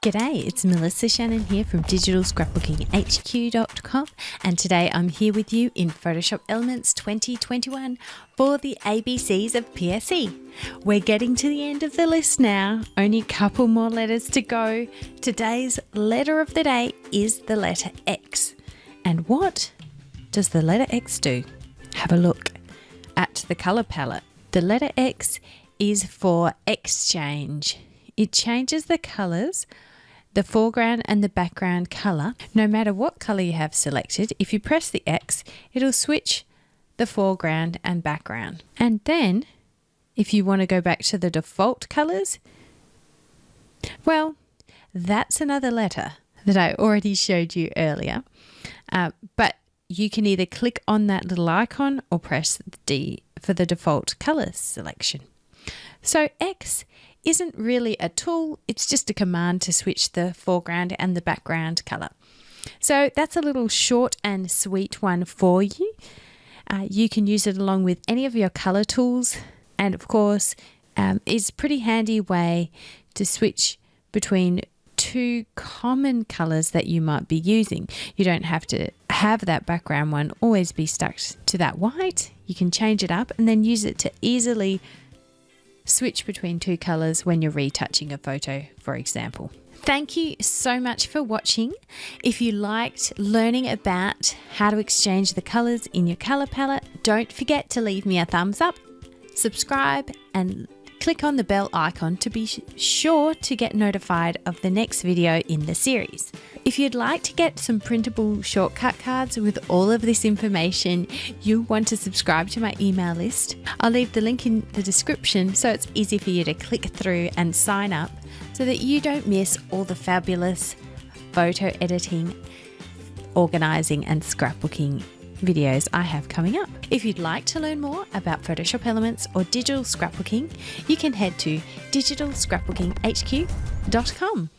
G'day, it's Melissa Shannon here from digitalscrapbookinghq.com, and today I'm here with you in Photoshop Elements 2021 for the ABCs of PSE. We're getting to the end of the list now, only a couple more letters to go. Today's letter of the day is the letter X. And what does the letter X do? Have a look at the color palette. The letter X is for exchange. It changes the colors, the foreground and the background color. No matter what color you have selected, if you press the X, it'll switch the foreground and background. And then if you want to go back to the default colors, well, that's another letter that I already showed you earlier. But you can either click on that little icon or press D for the default color selection. So X isn't really a tool, it's just a command to switch the foreground and the background color. So that's a little short and sweet one for you. You can use it along with any of your color tools, and of course is a pretty handy way to switch between two common colors that you might be using. You don't have to have that background one always be stuck to that white. You can change it up and then use it to easily switch between two colors when you're retouching a photo, for example. Thank you so much for watching. If you liked learning about how to exchange the colors in your color palette, don't forget to leave me a thumbs up, subscribe, and click on the bell icon to be sure to get notified of the next video in the series. If you'd like to get some printable shortcut cards with all of this information, you'll want to subscribe to my email list. I'll leave the link in the description so it's easy for you to click through and sign up so that you don't miss all the fabulous photo editing, organizing, and scrapbooking videos I have coming up. If you'd like to learn more about Photoshop Elements or digital scrapbooking, you can head to digitalscrapbookinghq.com.